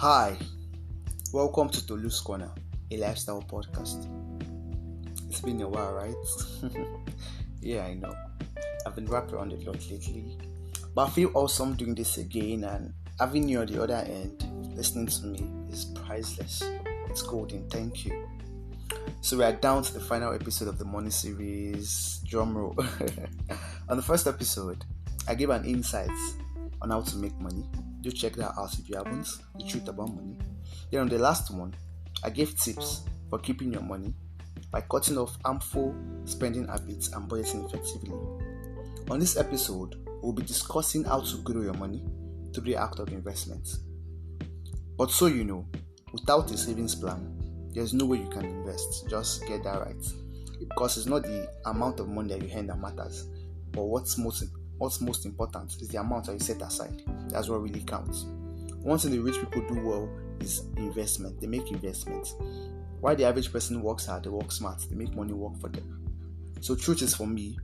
Hi, welcome to Tolu's Corner, a lifestyle podcast. It's been a while, right? Yeah, I know. I've been wrapped around a lot lately, but I feel awesome doing this again, and having you on the other end listening to me is priceless. It's golden, thank you. So we are down to the final episode of the money series. Drum roll. On the first episode, I gave an insight on how to make money. Do check that out if you haven't. The truth about money. Then on the last one, I gave tips for keeping your money by cutting off harmful spending habits and budgeting effectively. On this episode, we'll be discussing how to grow your money through the act of investment. But so you know, without a savings plan, there's no way you can invest. Just get that right. Because it's not the amount of money that you earn that matters, but what's most important is the amount that you set aside. That's what really counts. One thing the rich people do well is investment. They make investments. While the average person works hard, they work smart. They make money work for them. So truth is, for me,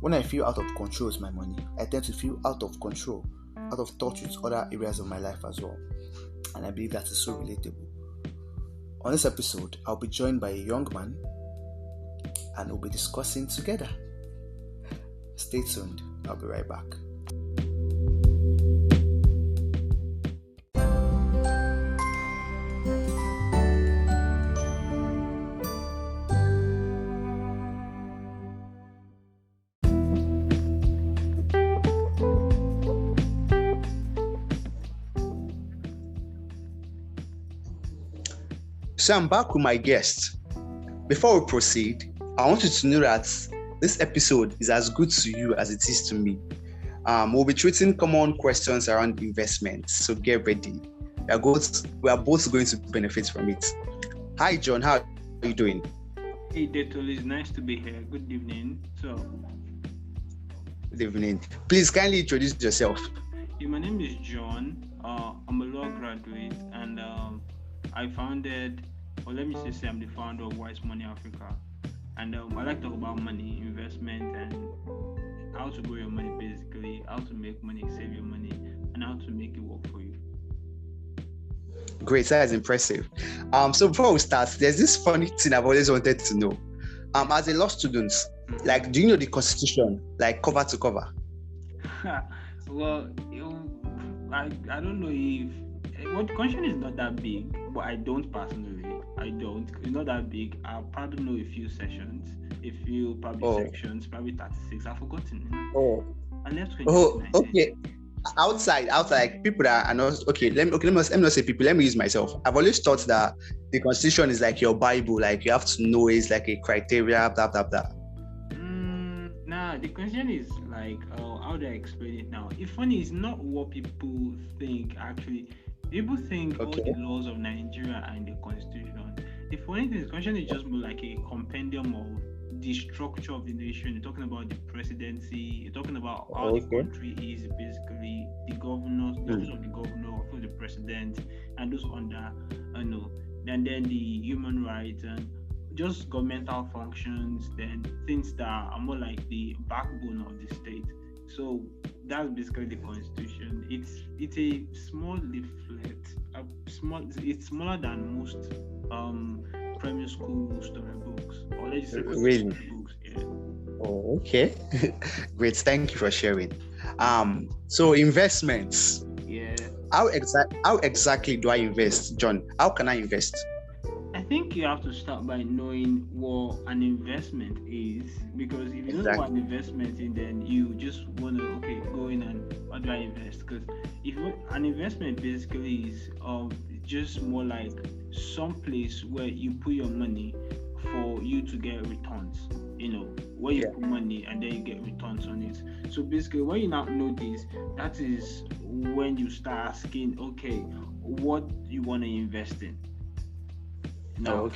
when I feel out of control with my money, I tend to feel out of control, out of touch with other areas of my life as well. And I believe that is so relatable. On this episode, I'll be joined by a young man and we'll be discussing together. Stay tuned. I'll be right back. So I'm back with my guest. Before we proceed, I want you to know that this episode is as good to you as it is to me. We'll be treating common questions around investment, so get ready. We are both going to benefit from it. Hi, John. How are you doing? Hey, Detol, it's nice to be here. Good evening. Good evening. Please kindly introduce yourself. Yeah, my name is John. I'm a law graduate, and I founded, or let me say I'm the founder of Wise Money Africa. And I like to talk about money, investment, and how to grow your money, basically, how to make money, save your money, and how to make it work for you. Great, that is impressive. So before we start, there's this funny thing I've always wanted to know. As a law student, do you know the Constitution, like cover to cover? Well, I don't know if the Constitution is not that big, but I don't personally. It's not that big. I probably know a few sections, sections, probably 36. I've forgotten. And let's okay. Outside, like people that are not okay. Let me not say people. Let me use myself. I've always thought that the Constitution is like your Bible. Like you have to know it's like a criteria. Blah blah blah. Nah, the Constitution is like how do I explain it now? It's funny. It's not what people think actually. People think all the laws of Nigeria are in the Constitution. The funny thing is, the Constitution is just more like a compendium of the structure of the nation. You're talking about the presidency. You're talking about how the country is, basically the governors, the office of the governor, office of the president, and those under, and then the human rights and just governmental functions. Then things that are more like the backbone of the state. So that's basically the Constitution. It's a small leaflet. It's smaller than most primary school storybooks, or let's say really? Books. Yeah. Oh, okay. Great. Thank you for sharing. So investments. Yeah. How exactly do I invest, John? How can I invest? I think you have to start by knowing what an investment is, because if you don't know what an investment is, then you just want to go in and how do I invest? Because an investment basically is just more like some place where you put your money for you to get returns. Where you put money and then you get returns on it. So basically, when you now know this, that is when you start asking, what you want to invest in. Now,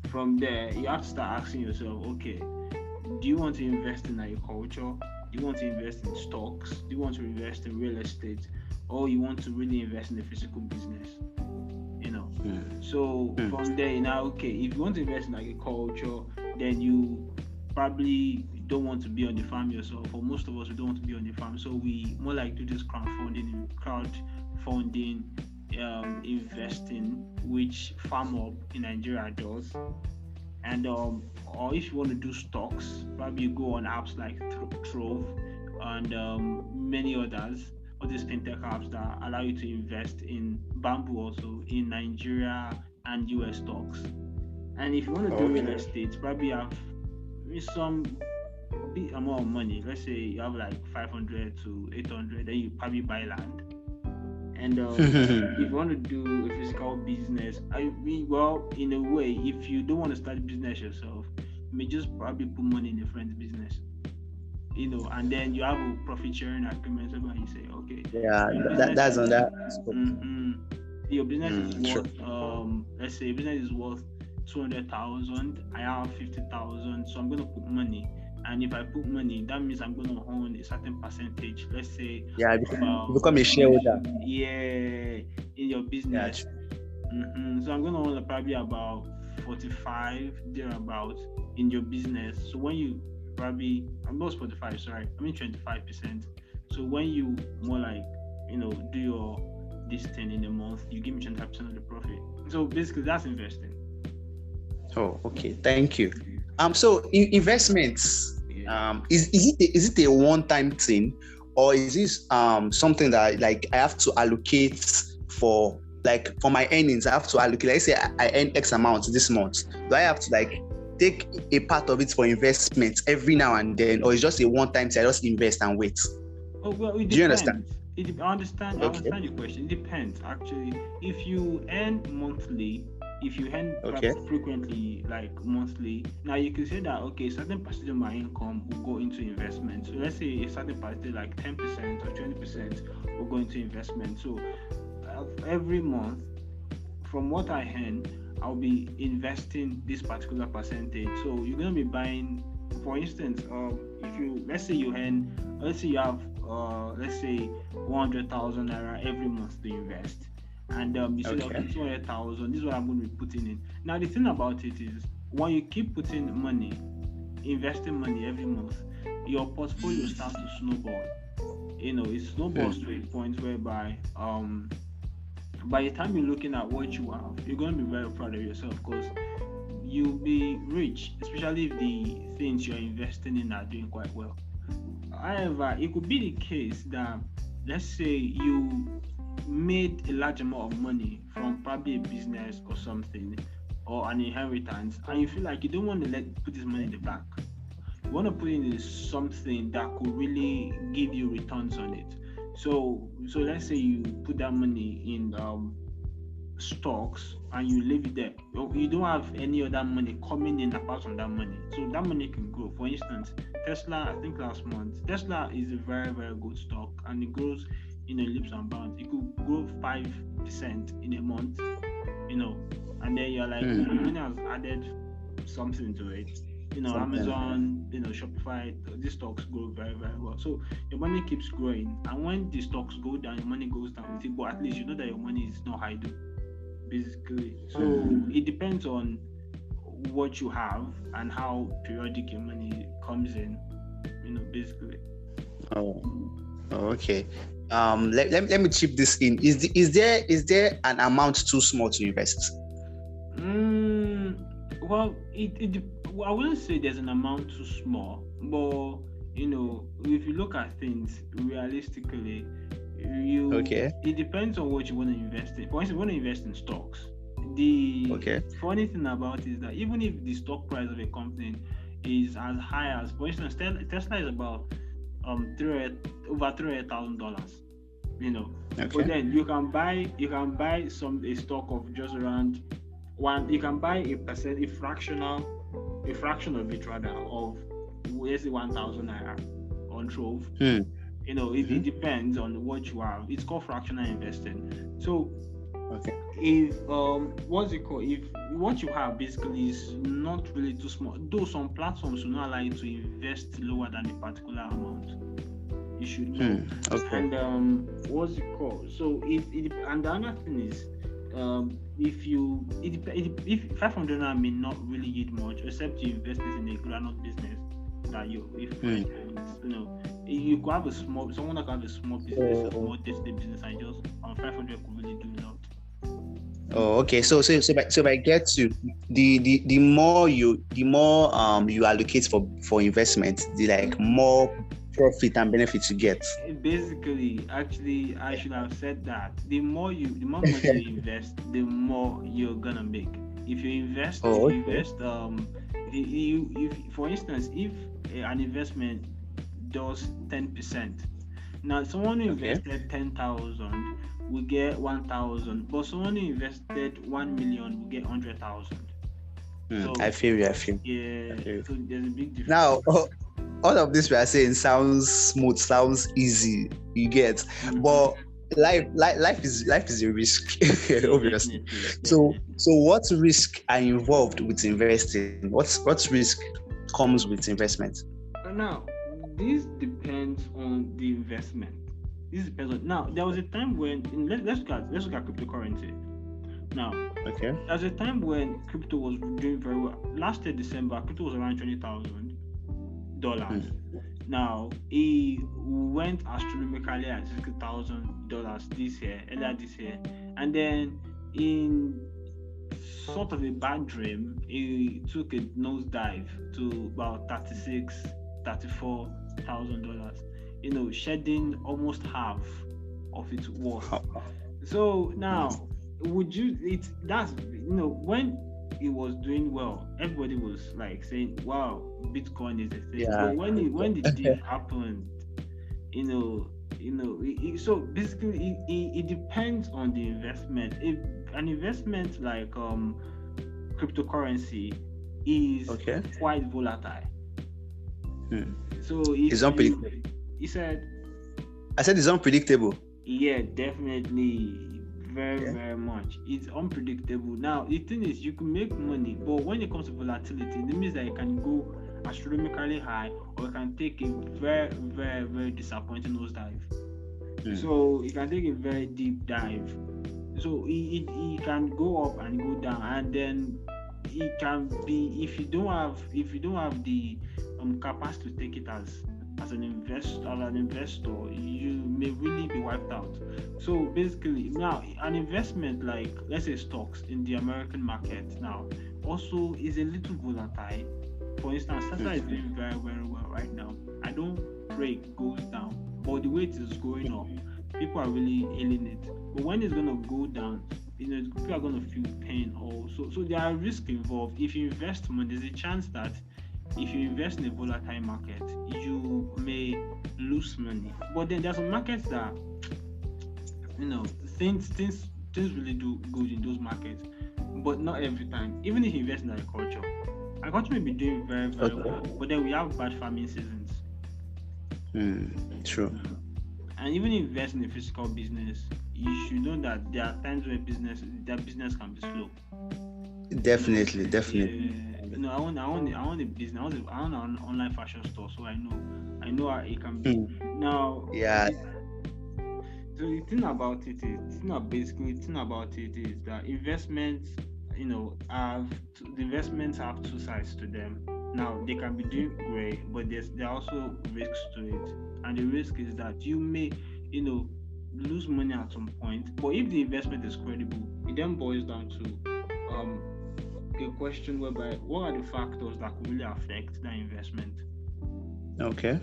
from there, you have to start asking yourself, do you want to invest in agriculture? Do you want to invest in stocks? Do you want to invest in real estate? Or you want to really invest in a physical business? So from there, if you want to invest in agriculture, then you probably don't want to be on the farm yourself, or most of us, we don't want to be on the farm. So we more like do this crowdfunding investing, which FarmUp in Nigeria does, and or if you want to do stocks, probably you go on apps like Trove and many others, all these fintech apps that allow you to invest in Bamboo, also in Nigeria and US stocks. And if you want to do real estate, probably you have some big amount of money. Let's say you have like 500 to 800, then you probably buy land. And if you want to do a physical business, well, in a way, if you don't want to start a business yourself, you may just probably put money in a friend's business, and then you have a profit sharing agreement where you say, okay, that's on that. Your business is worth, let's say, your business is worth 200,000. I have 50,000, so I'm going to put money. And if I put money, that means I'm going to own a certain percentage. Let's say, you become a shareholder. Yeah, in your business. So I'm going to own probably about 45 thereabout in your business. So when you probably, I'm not 45, sorry, I mean 25%. So when you more like, do your this thing in a month, you give me 25% of the profit. So basically, that's investing. Oh, okay. Thank you. So investments, is it a one-time thing, or is this something that like I have to allocate for my earnings? I have to allocate. Let's say I earn X amount this month. Do I have to like take a part of it for investments every now and then, or it's just a one-time thing? I just invest and wait. Oh well, it depends. Do you understand? I understand your question. It depends actually. If you earn monthly. If you earn frequently, like monthly, now you can say that, okay, a certain percentage of my income will go into investment. So let's say a certain percentage, like 10% or 20%, will go into investment. So every month, from what I earn, I'll be investing this particular percentage. So you're going to be buying, for instance, let's say you have, let's say 100,000 naira every month to invest. And you say, okay, 200,000, this is what I'm going to be putting in. Now, the thing about it is, when you keep putting money, investing money every month, your portfolio starts to snowball. It snowballs to a point whereby, by the time you're looking at what you have, you're going to be very proud of yourself because you'll be rich, especially if the things you're investing in are doing quite well. However, it could be the case that, let's say you made a large amount of money from probably a business or something, or an inheritance, and you feel like you don't want to put this money in the bank. You want to put it in something that could really give you returns on it. So let's say you put that money in stocks and you leave it there. You don't have any other money coming in apart from that money. So that money can grow. For instance, Tesla, I think last month, Tesla is a very, very good stock, and it grows leaps and bounds. It could grow 5% in a month, and then you're like, money has added something to it. Amazon, Shopify, these stocks grow very, very well. So your money keeps growing, and when the stocks go down, your money goes down with it. But at least you know that your money is not idle, basically. So it depends on what you have and how periodic your money comes in, basically. Oh, okay. Let me chip this in. Is there an amount too small to invest? Well, I wouldn't say there's an amount too small, but if you look at things realistically, it depends on what you want to invest in. For instance, you want to invest in stocks. The funny thing about it is that even if the stock price of a company is as high as, for instance, Tesla is about over $300,000. But then you can buy a stock of just around one. You can buy a fraction of it rather, of let's say 1,000 naira on Trove. It depends on what you have. It's called fractional investing. So if what's it called? If what you have basically is not really too small, though some platforms will not allow you to invest lower than a particular amount, you should know. And what's it called? So and the other thing is, if 500 naira may not really yield much, except you invest it in a groundnut business that you could have someone that can have a small business, a small day-to-day business, and just 500 could really do a lot. Oh, okay. So if I get to the more you allocate for investment, the like more profit and benefits you get. Basically, actually, I should have said that the more money you invest, the more you're gonna make. If you invest, Oh, okay. if for instance, if an investment does 10%, now someone who Okay. invested 10,000 will get 1,000, but someone who invested 1 million will get 100,000. I So feel you. I feel. yeah, I feel. so there's a big difference. Now, all of this we are saying sounds smooth, sounds easy. You get, but life is a risk, Yeah, obviously. definitely, definitely. So what risk are involved with investing? What risk comes with investment? Now, this depends on the investment. This depends on now. There was a time when let's look at cryptocurrency. Now, Okay. there was a time when crypto was doing very well. Last year December, crypto was around $20,000. Now it went astronomically at $60,000 earlier this year, and then in sort of a bad dream, it took a nosedive to about $34,000. Shedding almost half of its worth. So now, would you? That's when it was doing well, everybody was like saying, "Wow, Bitcoin is a thing." Yeah. But when the dip happened, so basically it depends on the investment. If an investment like cryptocurrency is quite volatile. So it's unpredictable. He said, I said it's unpredictable. yeah, definitely, very much. It's unpredictable. Now the thing is, you can make money, but when it comes to volatility, it means that it can go astronomically high, or it can take a very disappointing nosedive. So it can take a very deep dive. So it can go up and go down, and then it can be, if you don't have the capacity to take it as an investor, you may really be wiped out. So basically, now an investment like, let's say, stocks in the American market now also is a little volatile. For instance, Tesla is doing very well right now. I don't pray it goes down, but the way it is going up, people are really hailing it. But when it's gonna go down, people are gonna feel pain also. So there are risks involved. If you invest money, there's a chance that if you invest in a volatile market, you may lose money. But then there's some markets that things really do good in those markets, but not every time. Even if you invest in agriculture may be doing very well, but then we have bad farming seasons. True. And even if you invest in a physical business, you should know that there are times where business can be slow. Definitely. Yeah. I want a business. I want an online fashion store, so I know how it can be. Now, yeah. So the thing about it is that investments, investments have two sides to them. Now they can be doing great, but there are also risks to it, and the risk is that you may, lose money at some point. But if the investment is credible, it then boils down to a question whereby, what are the factors that could really affect that investment? Okay.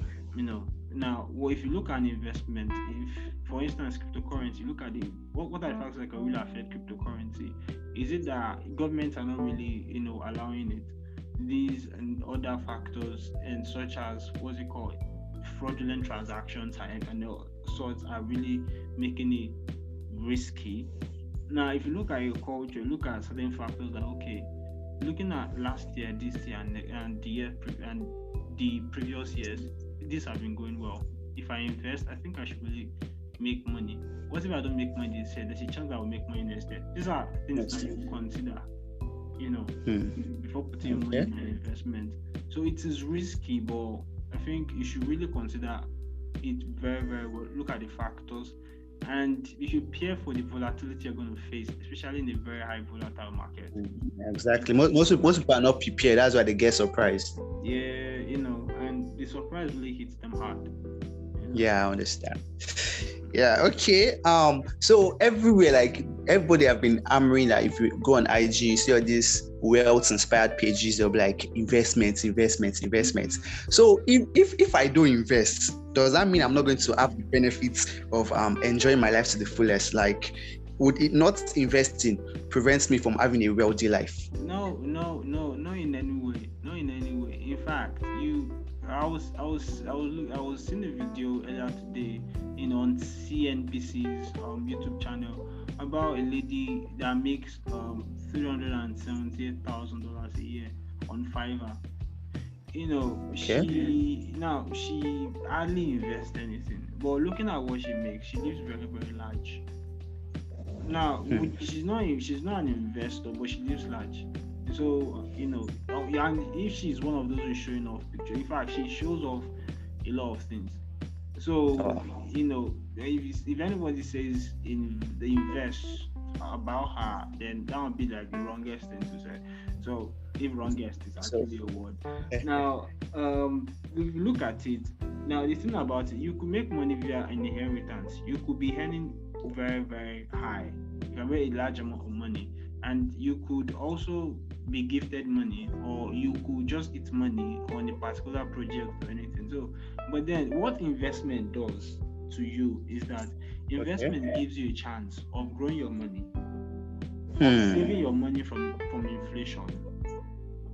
Now, if you look at an investment, if, for instance, cryptocurrency, look at what are the factors that can really affect cryptocurrency? Is it that governments are not really, allowing it? These and other factors, and such as fraudulent transactions and sorts, are really making it risky. Now, if you look at your culture, look at certain factors that, looking at last year, this year, and the previous years, these have been going well. If I invest, I think I should really make money. What if I don't make money this year? There's a chance I will make money next year. These are things that you consider, before putting money in an investment. So it is risky, but I think you should really consider it very, very well. Look at the factors, and you should prepare for the volatility you're going to face, especially in a very high volatile market. Exactly. Most people are not prepared. That's why they get surprised. Yeah, and the surprise really hits them hard. Yeah, I understand. Yeah, okay. So everywhere, like everybody have been hammering that if you go on IG, you see all these wealth inspired pages, they'll be like investments. So if I do invest, does that mean I'm not going to have the benefits of enjoying my life to the fullest? Like, would it not investing prevents me from having a wealthy life? No, not in any way. Not in any way. In fact, I was seeing a video earlier today, on CNBC's YouTube channel about a lady that makes $378,000 a year on Fiverr. She hardly invests anything, but looking at what she makes, she lives very, very large. Now, she's not an investor, but she lives large. So, and if she's one of those who's showing off picture, in fact, she shows off a lot of things. So, if anybody says they invest about her, then that would be like the wrongest thing to say. So, if wrongest is actually a word. Now, if you look at it, now the thing about it, you could make money via an inheritance. You could be earning very, very high. You can make a large amount of money, and you could also be gifted money, or you could just eat money on a particular project or anything. So, but then what investment does to you is that investment gives you a chance of growing your money, saving your money from inflation.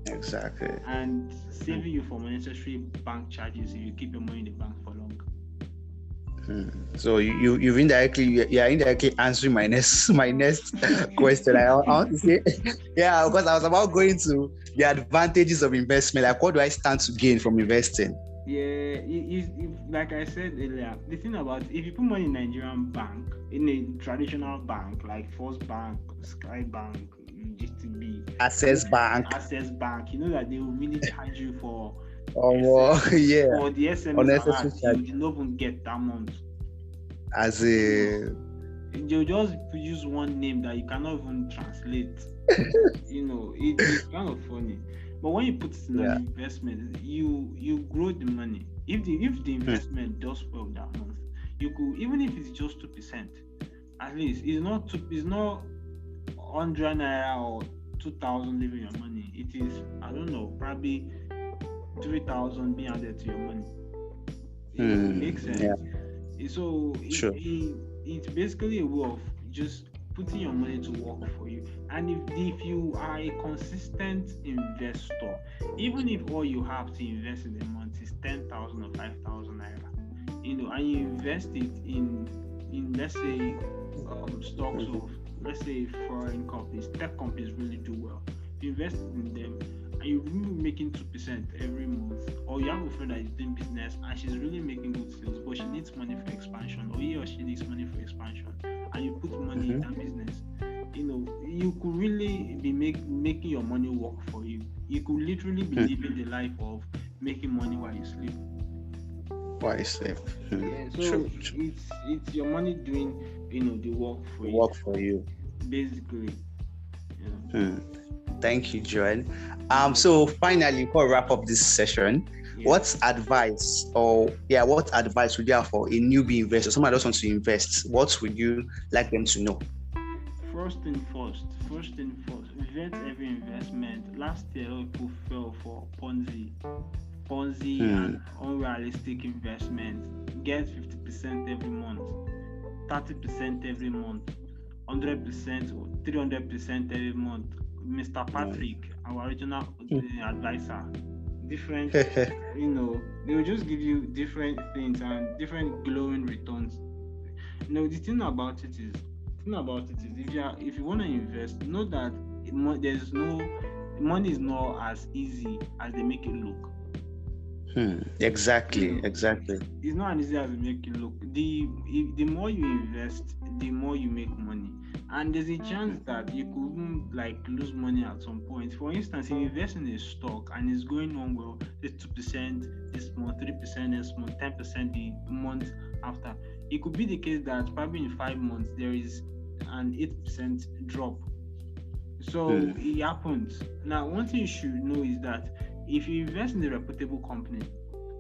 Exactly. And saving you from unnecessary bank charges if you keep your money in the bank for long. So you're indirectly answering my next question. I want to say, because I was about going to the advantages of investment. Like, what do I stand to gain from investing? Yeah, like I said earlier, the thing about if you put money in Nigerian bank, in a traditional bank like First Bank, Sky Bank, GTB, Access Bank, you know that they will really charge you for. For the SMS, you don't even get that month. They'll just use one name that you cannot even translate. It's kind of funny. But when you put it in an investment, you grow the money. If the investment does well that month, you could, even if it's just 2%, at least it's not 100 naira or 2,000 leaving your money. It is, I don't know, probably 3,000 being added to your money. It makes sense. Yeah. So it's basically a way of just putting your money to work for you. And if you are a consistent investor, even if all you have to invest in a month is 10,000 or 5,000 naira, and you invest it in let's say stocks of, let's say, foreign companies, tech companies really do well. If you invest in them and you're really making 2% every month, or you have a friend that is doing business and she's really making good sales, but she needs money for expansion, or he or she needs money for expansion, and you put money in that business, you could really be making your money work for you. You could literally be living the life of making money while you sleep. So it's your money doing the work for you. Basically. Thank you, Joel. So finally, before we wrap up this session, what advice would you have for a newbie investor, someone that just wants to invest? What would you like them to know? First thing first, vet every investment. Last year, people fell for Ponzi and unrealistic investments. Get 50% every month, 30% every month, 100% or 300% every month. Mr. Patrick, our original advisor, different, they will just give you different things and different glowing returns. The thing about it is if you want to invest, know that money is not as easy as they make it look. Exactly. It's not as easy as they make it look. The more you invest, the more you make money. And there's a chance that you could even lose money at some point. For instance, if you invest in a stock and it's going on well, it's 2% this month, 3% this month, 10% the month after. It could be the case that probably in 5 months there is an 8% drop. So it happens. Now, one thing you should know is that if you invest in a reputable company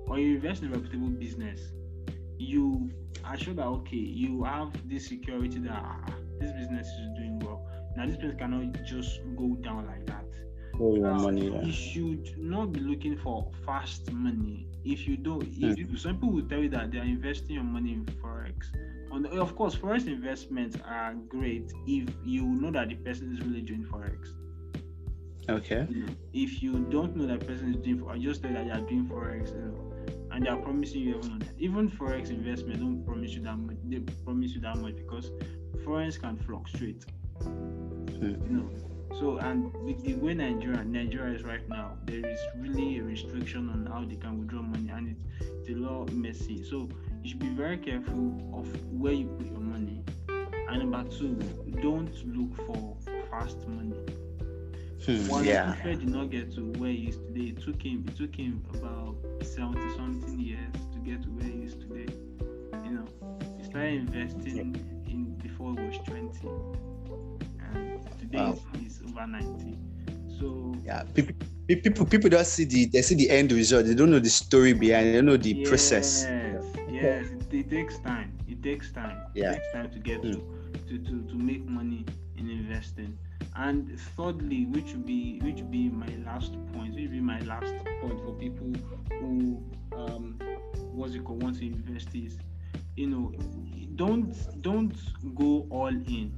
or you invest in a reputable business, you are sure that you have this security that this business is doing well. Now this business cannot just go down like that. You should not be looking for fast money. If you don't, some people will tell you that they are investing your money in forex. Of course, forex investments are great if you know that the person is really doing forex. Okay. If you don't know that person is doing forex, just tell that they are doing forex, and they are promising you even forex investment don't promise you that much. They promise you that much because forex can fluctuate. So, and the way Nigeria is right now, there is really a restriction on how they can withdraw money, and it's a lot messy. So you should be very careful of where you put your money. And number two, don't look for fast money. Buffett did not get to where he is today. It took him about 70 something years to get to where he is today. He started investing before he was 20. Today is over 90. So people don't see the end result. They don't know the story behind. They don't know the process. Yes, it takes time. It takes time to get to make money in investing. And thirdly, which would be my last point. For people who want to invest is, don't go all in.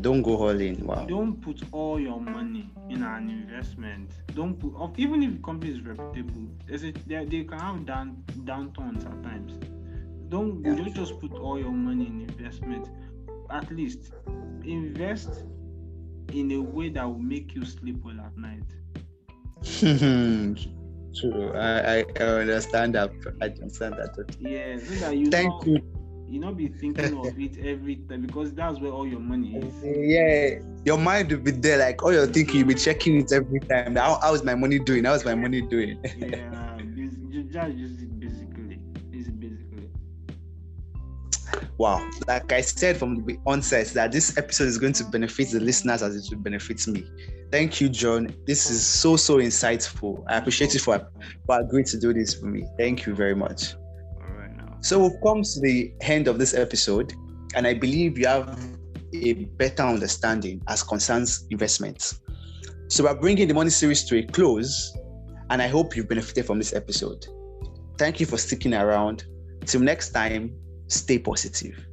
Don't go all in. Wow. Don't put all your money in an investment. Don't put even if the company is reputable. They can have downturns at times. Don't just put all your money in investment. At least invest in a way that will make you sleep well at night. True. I understand that. I understand that. Yeah, so that Thank you. You not be thinking of it every time, because that's where all your money is. Yeah, your mind will be there, like all you're thinking, you'll be checking it every time. How is my money doing? Yeah, just basically. Wow, like I said from the onset, that this episode is going to benefit the listeners as it will benefit me. Thank you, John. This is so insightful. I appreciate you for agreeing to do this for me. Thank you very much. So we've come to the end of this episode, and I believe you have a better understanding as concerns investments. So we're bringing the Money series to a close, and I hope you've benefited from this episode. Thank you for sticking around. Till next time, stay positive.